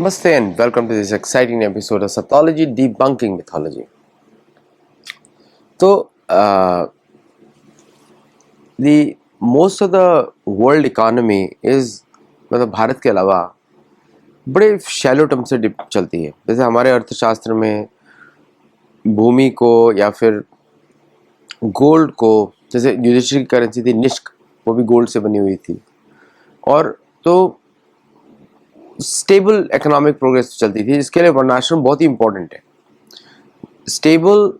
Namaste and welcome to this exciting episode of Sathology Debunking Mythology. So, the most of the world economy is मतलब भारत के अलावा बड़े shallow term से चलती है. जैसे हमारे अर्थशास्त्र में भूमि को या फिर गोल्ड को, जैसे युधिष्ठिर की करेंसी थी निष्क, वो भी गोल्ड से बनी हुई थी. और तो स्टेबल इकोनॉमिक प्रोग्रेस चलती थी, जिसके लिए वर्णाश्रम बहुत ही इंपॉर्टेंट है. स्टेबल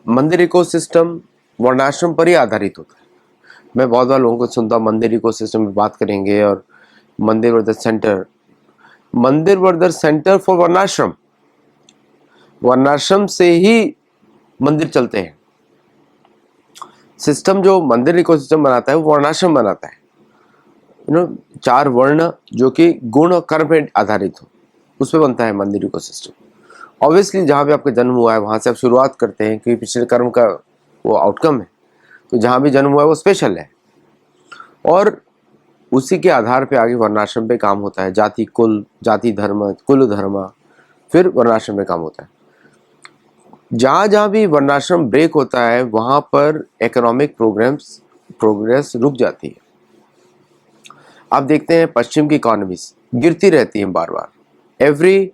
मंदिर इकोसिस्टम वर्णाश्रम पर ही आधारित होता है. मैं बहुत बार लोगों को सुनता हूँ मंदिर इकोसिस्टम की बात करेंगे और मंदिर वर द सेंटर फॉर वर्णाश्रम. वर्णाश्रम से ही मंदिर चलते हैं. सिस्टम जो मंदिर इकोसिस्टम बनाता है वो वर्णाश्रम बनाता है. चार वर्ण जो कि गुण और कर्म पे आधारित हो, उस पर बनता है मंदिर इकोसिस्टम. ऑब्वियसली जहाँ भी आपका जन्म हुआ है वहाँ से आप शुरुआत करते हैं, क्योंकि पिछले कर्म का वो आउटकम है. तो जहाँ भी जन्म हुआ है वो स्पेशल है, और उसी के आधार पे आगे वर्णाश्रम पे काम होता है. जाति कुल, जाति धर्म, कुल धर्म, फिर वर्णाश्रम पे काम होता है. जहाँ जहाँ भी वर्णाश्रम ब्रेक होता है वहाँ पर इकोनॉमिक प्रोग्रेस रुक जाती है. आप देखते हैं पश्चिम की इकोनॉमीज गिरती रहती हैं बार बार. एवरी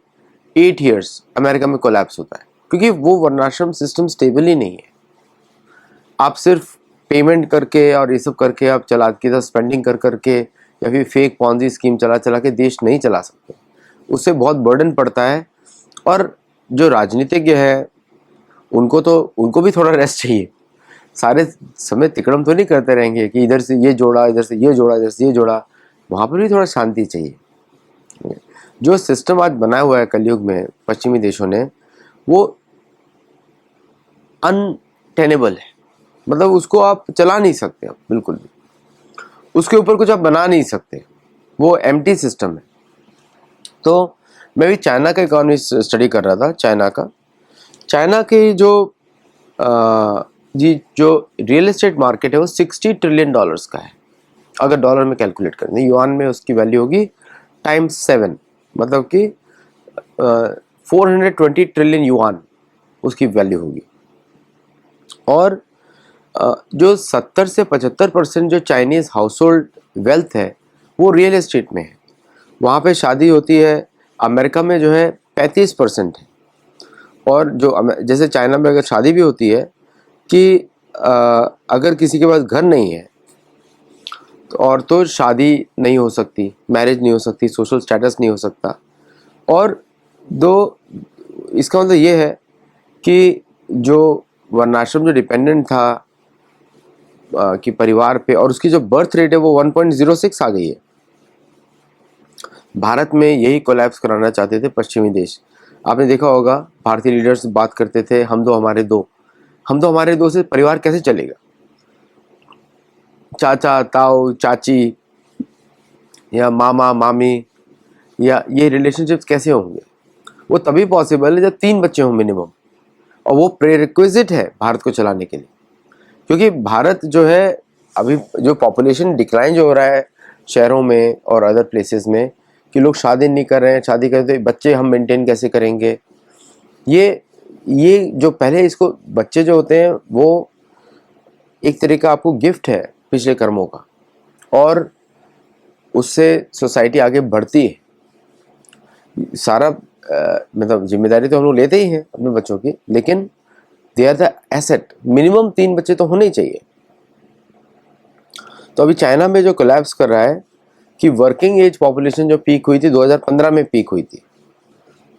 8 years अमेरिका में कोलैप्स होता है, क्योंकि वो वर्णाश्रम सिस्टम स्टेबल ही नहीं है. आप सिर्फ पेमेंट करके और ये सब करके आप चला के स्पेंडिंग कर करके या फिर फेक पॉन्जी स्कीम चला के देश नहीं चला सकते. उससे बहुत बर्डन पड़ता है. और जो राजनीतिज्ञ है उनको भी थोड़ा रेस्ट चाहिए. सारे समय तिकड़म तो नहीं करते रहेंगे कि इधर से ये जोड़ा, इधर से ये जोड़ा, इधर से ये जोड़ा. वहाँ पर भी थोड़ा शांति चाहिए. जो सिस्टम आज बनाया हुआ है कलयुग में पश्चिमी देशों ने, वो अनटेनेबल है. मतलब उसको आप चला नहीं सकते, आप बिल्कुल भी उसके ऊपर कुछ आप बना नहीं सकते. वो एम्प्टी सिस्टम है. तो मैं भी चाइना का इकोनॉमी स्टडी कर रहा था. चाइना के जो रियल एस्टेट मार्केट है वो $60 ट्रिलियन का है. अगर डॉलर में कैलकुलेट करें, युआन में उसकी वैल्यू होगी ×7, मतलब कि 420 ट्रिलियन युआन उसकी वैल्यू होगी. और जो 70 से 75% जो चाइनीज़ हाउस होल्ड वेल्थ है वो रियल एस्टेट में है. वहाँ पे शादी होती है. अमेरिका में जो है 35% है. और जो जैसे चाइना में अगर शादी भी होती है कि अगर किसी के पास घर नहीं है और तो शादी नहीं हो सकती, मैरिज नहीं हो सकती, सोशल स्टेटस नहीं हो सकता. और इसका मतलब ये है कि जो वर्णाश्रम जो डिपेंडेंट था कि परिवार पे, और उसकी जो बर्थ रेट है वो 1.06 आ गई है. भारत में यही कोलैप्स कराना चाहते थे पश्चिमी देश. आपने देखा होगा भारतीय लीडर्स बात करते थे हम दो हमारे दो से परिवार कैसे चलेगा. चाचा ताऊ चाची या मामा मामी या ये रिलेशनशिप्स कैसे होंगे. वो तभी पॉसिबल है जब 3 बच्चे हों मिनिमम. और वो प्रेरिक्विजिट है भारत को चलाने के लिए, क्योंकि भारत जो है अभी जो पॉपुलेशन डिक्लाइन जो हो रहा है शहरों में और अदर प्लेसेस में, कि लोग शादी नहीं कर रहे हैं. शादी करते बच्चे हम मेंटेन कैसे करेंगे. ये जो पहले इसको बच्चे जो होते हैं वो एक तरह का आपको गिफ्ट है पिछले कर्मों का, और उससे सोसाइटी आगे बढ़ती है. सारा मतलब जिम्मेदारी तो हम लोग लेते ही हैं अपने बच्चों की, लेकिन they are the asset. Minimum 3 बच्चे तो होने ही चाहिए. तो अभी चाइना में जो कोलैप्स कर रहा है कि वर्किंग एज पॉपुलेशन जो पीक हुई थी 2015 में पीक हुई थी,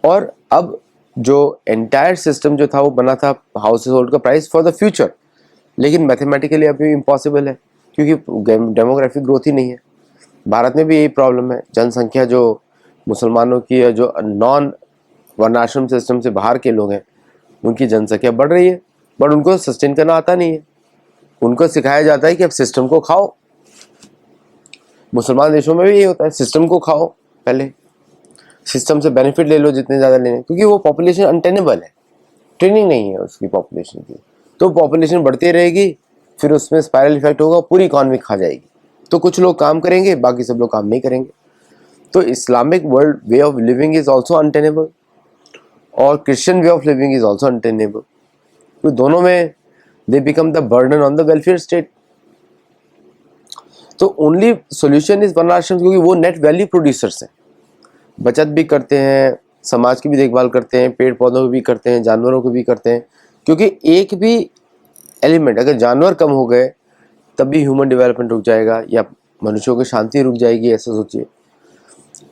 और अब जो एंटायर सिस्टम जो था वो बना था हाउस होल्ड का प्राइस फॉर द फ्यूचर. लेकिन मैथमेटिकली अभी इम्पॉसिबल है, क्योंकि डेमोग्राफिक ग्रोथ ही नहीं है. भारत में भी यही प्रॉब्लम है. जनसंख्या जो मुसलमानों की या जो नॉन वर्णाश्रम सिस्टम से बाहर के लोग हैं उनकी जनसंख्या बढ़ रही है, बट उनको सस्टेन करना आता नहीं है. उनको सिखाया जाता है कि अब सिस्टम को खाओ. मुसलमान देशों में भी यही होता है, सिस्टम को खाओ, पहले सिस्टम से बेनिफिट ले लो जितने ज़्यादा लेने, क्योंकि वो पॉपुलेशन अनटेनेबल है, ट्रेनिंग नहीं है उसकी पॉपुलेशन की. तो पॉपुलेशन बढ़ती रहेगी, फिर उसमें स्पाइरल इफेक्ट होगा, पूरी इकॉनमी खा जाएगी. तो कुछ लोग काम करेंगे, बाकी सब लोग काम नहीं करेंगे. तो Islamic world way of living is also untenable और Christian way of living is also untenable. तो दोनों में they become the burden on the welfare state. तो ओनली सोल्यूशन इज वर्णाश्रम, क्योंकि वो नेट वैल्यू प्रोड्यूसर्स हैं, बचत भी करते हैं, समाज की भी देखभाल करते हैं, पेड़ पौधों की भी करते हैं, जानवरों को भी करते हैं। क्योंकि एक भी एलिमेंट, अगर जानवर कम हो गए तब भी ह्यूमन डेवलपमेंट रुक जाएगा या मनुष्यों की शांति रुक जाएगी, ऐसा सोचिए।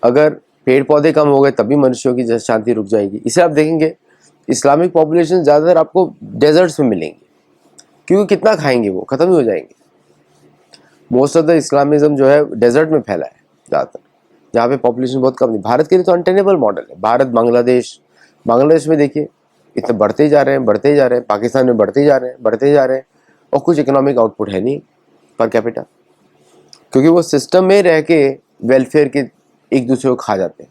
अगर पेड़ पौधे कम हो गए तब भी मनुष्यों की शांति रुक जाएगी। इसे आप देखेंगे इस्लामिक पॉपुलेशन ज़्यादातर आपको डेजर्ट्स में मिलेंगी, क्योंकि कितना खाएंगे, वो ख़त्म ही हो जाएंगे। मोस्ट ऑफ द इस्लामिज्म जो है डेजर्ट में फैला है ज़्यादातर, जहाँ पे पॉपुलेशन बहुत कम है। भारत के लिए तो अनटेनेबल मॉडल है। भारत, बांग्लादेश में देखिए इतने बढ़ते ही जा रहे हैं, बढ़ते ही जा रहे हैं। पाकिस्तान में बढ़ते ही जा रहे हैं, बढ़ते ही जा रहे हैं, और कुछ इकोनॉमिक आउटपुट है नहीं पर कैपिटा, क्योंकि वो सिस्टम में रह के वेलफेयर के एक दूसरे को खा जाते हैं।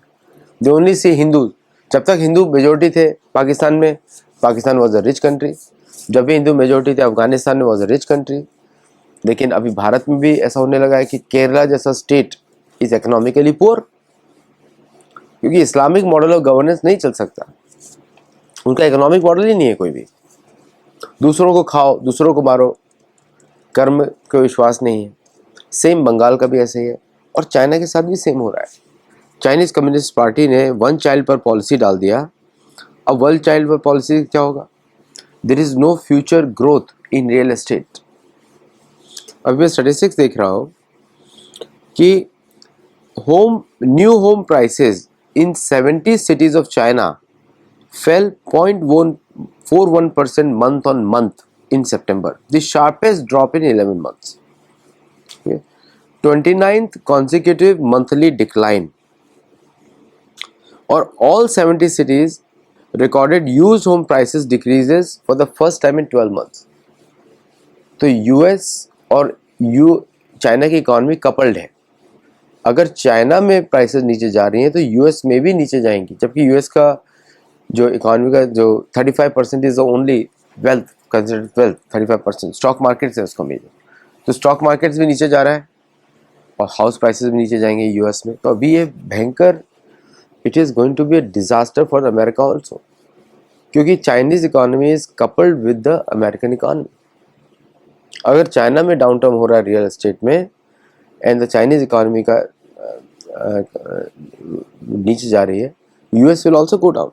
दे ओनली सी हिंदू, जब तक हिंदू मेजोरिटी थे पाकिस्तान में, Pakistan was a rich country. जब भी हिंदू मेजोरिटी थे अफगानिस्तान में, वॉज अ रिच कंट्री। लेकिन अभी भारत में भी ऐसा होने लगा है कि केरला जैसा स्टेट इज इकोनॉमिकली पुअर, क्योंकि इस्लामिक मॉडल ऑफ गवर्नेंस नहीं चल सकता। उनका इकोनॉमिक मॉडल ही नहीं है कोई भी। दूसरों को खाओ, दूसरों को मारो, कर्म को विश्वास नहीं है। सेम बंगाल का भी ऐसे ही है, और चाइना के साथ भी सेम हो रहा है। चाइनीज कम्युनिस्ट पार्टी ने वन चाइल्ड पर पॉलिसी डाल दिया। अब वन चाइल्ड पर पॉलिसी क्या होगा? There is no future growth in real estate. अभी मैं स्टैटिस्टिक्स देख रहा हूँ कि new home prices in 70 cities of China fell 0.41% month on month in September, the sharpest drop in 11 months. Okay. 29th consecutive monthly decline. Or all 70 cities recorded used home prices decreases for the first time in 12 months. तो US और China की economy coupled है। अगर China में prices नीचे जा रही हैं तो यूएस में भी नीचे जाएंगी, जबकि यूएस का जो इकोनॉमी का जो 35% is only wealth, considered wealth 35%। Stock market है उसका मेजर, तो स्टॉक मार्केट्स भी नीचे जा रहा है और हाउस प्राइसेस भी नीचे जाएंगे यूएस में। तो अभी ये भयंकर, it is going to be a disaster for America also, क्योंकि Chinese economy is coupled with the American economy. अगर चाइना में डाउन टर्न हो रहा है रियल एस्टेट में एंड द चाइनीज इकोनॉमी का नीचे जा रही है, US will also go down.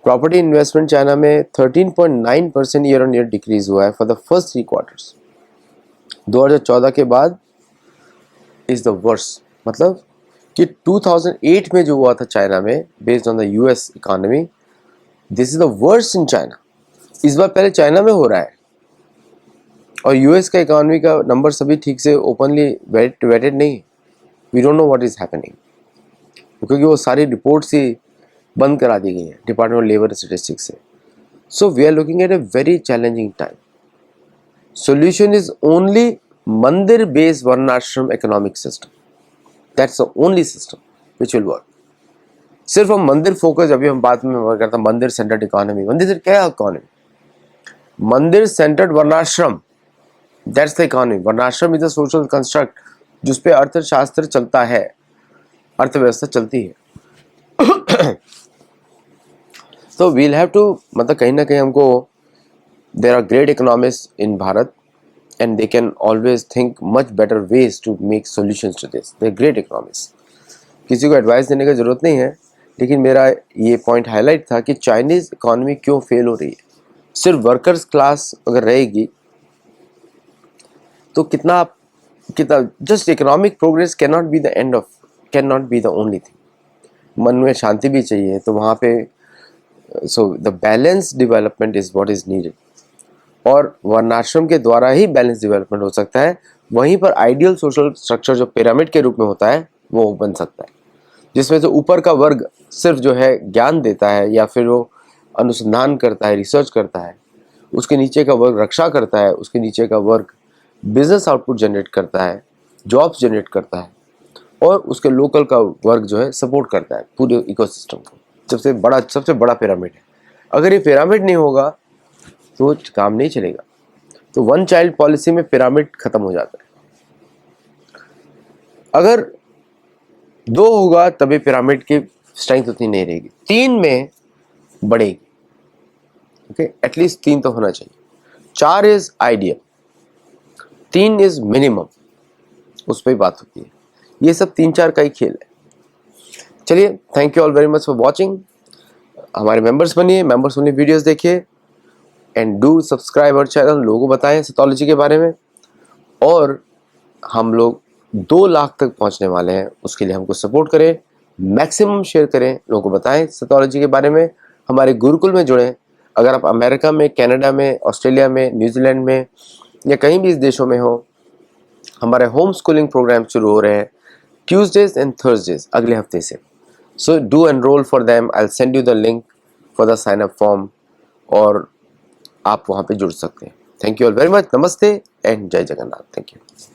Property investment China में 13.9% ईयर ऑन ईयर डिक्रीज हुआ है फॉर द फर्स्ट 3 क्वार्टर्स। 2014 के बाद इज द वर्स्ट। मतलब कि 2008 में जो हुआ था चाइना में based on the US economy, this is the worst in China. इस बार पहले चाइना में हो रहा है, और यूएस का इकोनॉमी का नंबर सभी ठीक से ओपनली वेटेड नहीं। We don't know what is happening, क्योंकि वो सारी रिपोर्ट्स ही बंद करा दी गई हैं डिपार्टमेंट ऑफ लेबर स्टेटिस्टिक्स से। So we are looking at a very challenging time. Solution is only mandir based varnashram economic system. That's the only system which will work. सिर्फ हम मंदिर फोकस, अभी हम बात में करते हैं मंदिर सेंटर्ड इकोनॉमी। मंदिर से क्या इकोनॉमी? मंदिर सेंटर्ड वर्णाश्रम, दैट्स द इकोनॉमी। वर्णाश्रम इज अ सोशल कंस्ट्रक्ट जिस पे अर्थशास्त्र चलता है, अर्थव्यवस्था चलती है। तो वील हैव टू, मतलब कहीं ना कहीं हमको, there are great economist in Bharat and they can always think much better ways to make solutions to this. They are great economist, किसी को एडवाइस देने की जरूरत नहीं है। लेकिन मेरा ये पॉइंट हाईलाइट था कि चाइनीज इकोनॉमी क्यों फेल हो रही है। सिर्फ वर्कर्स क्लास अगर रहेगी तो कितना just economic progress can not be the end of, can not be the only thing. मन में शांति भी चाहिए, तो वहाँ पे so the balance development is what is needed, और वर्णाश्रम के द्वारा ही बैलेंस डेवलपमेंट हो सकता है। वहीं पर आइडियल सोशल स्ट्रक्चर जो पिरामिड के रूप में होता है वो बन सकता है, जिसमें से ऊपर का वर्ग सिर्फ जो है ज्ञान देता है या फिर वो अनुसंधान करता है, रिसर्च करता है, उसके नीचे का वर्ग रक्षा करता है, उसके नीचे का वर्ग बिजनेस आउटपुट जनरेट करता है, जॉब्स जनरेट करता है, और उसके लोकल का वर्ग जो है सपोर्ट करता है पूरे इकोसिस्टम को। सबसे बड़ा पिरामिड है। अगर ये पिरामिड नहीं होगा तो काम नहीं चलेगा। तो वन चाइल्ड पॉलिसी में पिरामिड खत्म हो जाता है। अगर 2 होगा तभी पिरामिड की स्ट्रेंथ उतनी नहीं रहेगी, 3 में बढ़ेगी। ओके, एटलीस्ट 3 तो होना चाहिए। 4 इज आइडियल, 3 इज मिनिमम, उस पर ही बात होती है। ये सब 3-4 का ही खेल है। चलिए, thank you all very much for watching. हमारे मेंबर्स बनिए, मेंबर्स बनिए, वीडियोस देखिए and do subscribe our channel. लोगों को बताएं सेटोलॉजी के बारे में, और हम लोग 2 लाख तक पहुंचने वाले हैं, उसके लिए हमको सपोर्ट करें, मैक्सिमम शेयर करें, लोगों को बताएं सेटोलॉजी के बारे में, हमारे गुरुकुल में जुड़ें। अगर आप अमेरिका में, कनाडा में, ऑस्ट्रेलिया में, न्यूजीलैंड में या कहीं भी इस देशों में हो, हमारे होम स्कूलिंग प्रोग्राम शुरू हो रहे हैं ट्यूसडेज एंड थर्सडेज अगले हफ्ते से। So do enrol for them, I will send you the link for the sign up form, और आप वहाँ पे जुड़ सकते हैं। Thank you all very much. नमस्ते एंड जय जगन्नाथ। Thank you.